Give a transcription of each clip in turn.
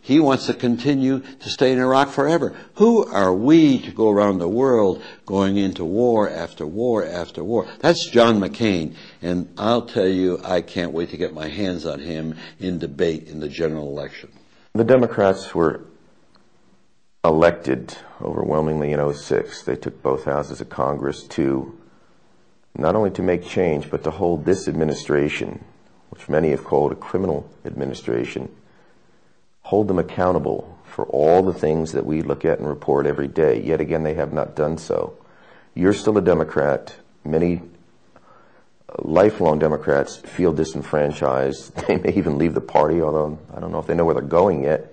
He wants to continue to stay in Iraq forever. Who are we to go around the world going into war after war after war? That's John McCain. And I'll tell you, I can't wait to get my hands on him in debate in the general election. The Democrats were elected overwhelmingly in 2006. They took both houses of Congress to not only to make change, but to hold this administration, which many have called a criminal administration, hold them accountable for all the things that we look at and report every day. Yet again, they have not done so. You're still a Democrat. Many lifelong Democrats feel disenfranchised. They may even leave the party, although I don't know if they know where they're going yet.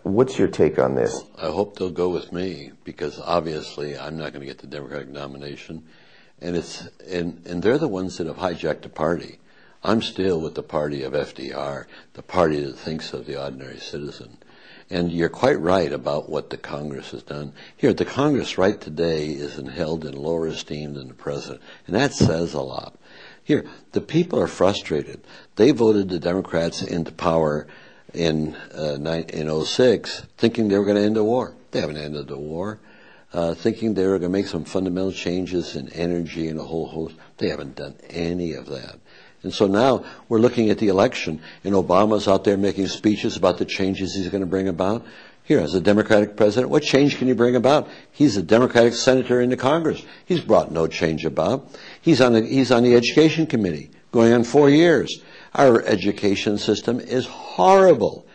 What's your take on this? I hope they'll go with me, because obviously I'm not going to get the Democratic nomination. And they're the ones that have hijacked the party. I'm still with the party of FDR, the party that thinks of the ordinary citizen. And you're quite right about what the Congress has done. Here, the Congress right today is held in lower esteem than the president, and that says a lot. Here, the people are frustrated. They voted the Democrats into power in 2006 thinking they were going to end the war. They haven't ended the war. Thinking they were going to make some fundamental changes in energy and a whole host. They haven't done any of that. And so now we're looking at the election, and Obama's out there making speeches about the changes he's going to bring about. Here, as a Democratic president, what change can he bring about? He's a Democratic senator in the Congress. He's brought no change about. He's on the Education Committee, going on 4 years. Our education system is horrible.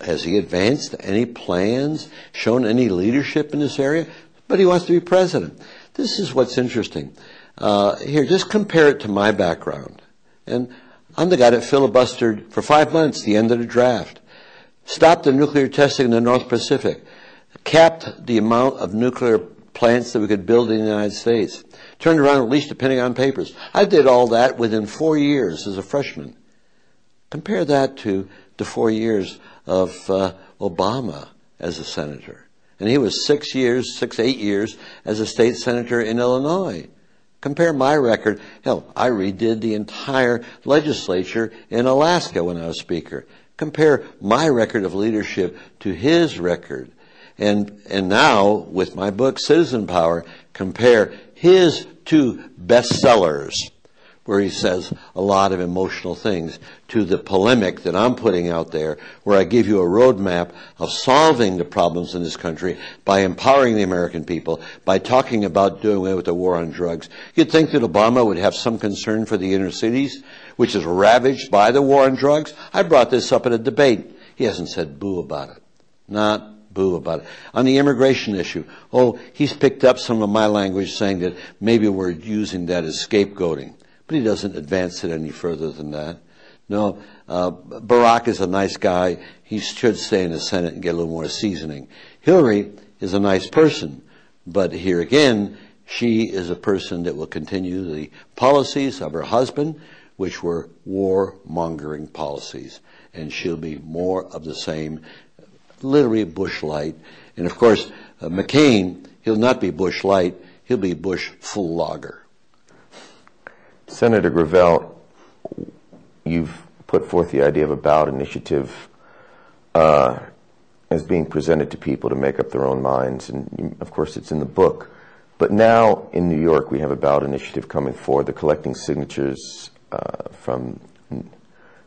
Has he advanced any plans, shown any leadership in this area? But he wants to be president. This is what's interesting. Here, just compare it to my background. And I'm the guy that filibustered for 5 months, the end of the draft, stopped the nuclear testing in the North Pacific, capped the amount of nuclear plants that we could build in the United States, turned around at least depending on papers. I did all that within 4 years as a freshman. Compare that to the 4 years of Obama as a senator. And he was 8 years as a state senator in Illinois. Compare my record. Hell, I redid the entire legislature in Alaska when I was speaker. Compare my record of leadership to his record. And now, with my book, Citizen Power, compare his 2 bestsellers, where he says a lot of emotional things, to the polemic that I'm putting out there, where I give you a roadmap of solving the problems in this country by empowering the American people, by talking about doing away with the war on drugs. You'd think that Obama would have some concern for the inner cities, which is ravaged by the war on drugs. I brought this up at a debate. He hasn't said boo about it. Not boo about it. On the immigration issue, he's picked up some of my language saying that maybe we're using that as scapegoating. But he doesn't advance it any further than that. No, Barack is a nice guy. He should stay in the Senate and get a little more seasoning. Hillary is a nice person, but here again, she is a person that will continue the policies of her husband, which were war-mongering policies. And she'll be more of the same, literally Bush light. And of course, McCain, he'll not be Bush light, he'll be Bush full lager. Senator Gravel, you've put forth the idea of a ballot initiative as being presented to people to make up their own minds, and of course it's in the book. But now in New York we have a ballot initiative coming forward. They're collecting signatures from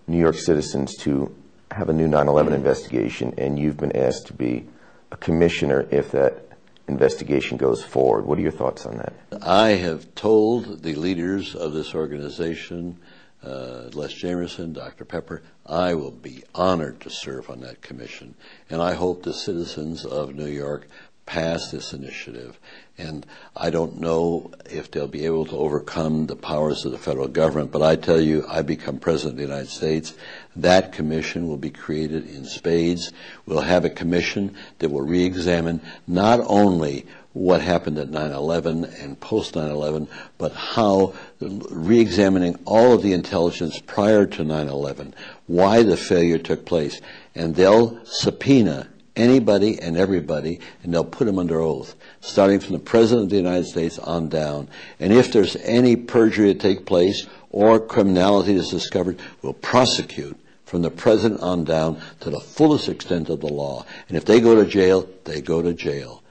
New York citizens to have a new 9/11 investigation, and you've been asked to be a commissioner if that investigation goes forward. What are your thoughts on that? I have told the leaders of this organization, Les Jamerson, Dr. Pepper, I will be honored to serve on that commission. And I hope the citizens of New York pass this initiative. And I don't know if they'll be able to overcome the powers of the federal government, but I tell you, I become President of the United States. That commission will be created in spades. We'll have a commission that will re-examine not only what happened at 9/11 and post 9/11, but how re-examining all of the intelligence prior to 9/11, why the failure took place. And they'll subpoena anybody and everybody, and they'll put them under oath, starting from the President of the United States on down. And if there's any perjury that takes place or criminality is discovered, we'll prosecute from the president on down to the fullest extent of the law. And if they go to jail, they go to jail.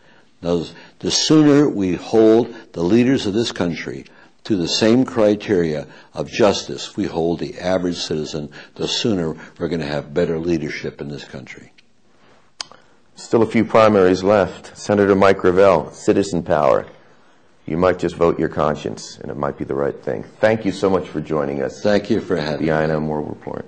Now, the sooner we hold the leaders of this country to the same criteria of justice we hold the average citizen, the sooner we're going to have better leadership in this country. Still a few primaries left. Senator Mike Gravel, Citizen Power. You might just vote your conscience, and it might be the right thing. Thank you so much for joining us. Thank you for having me. The INM World Report.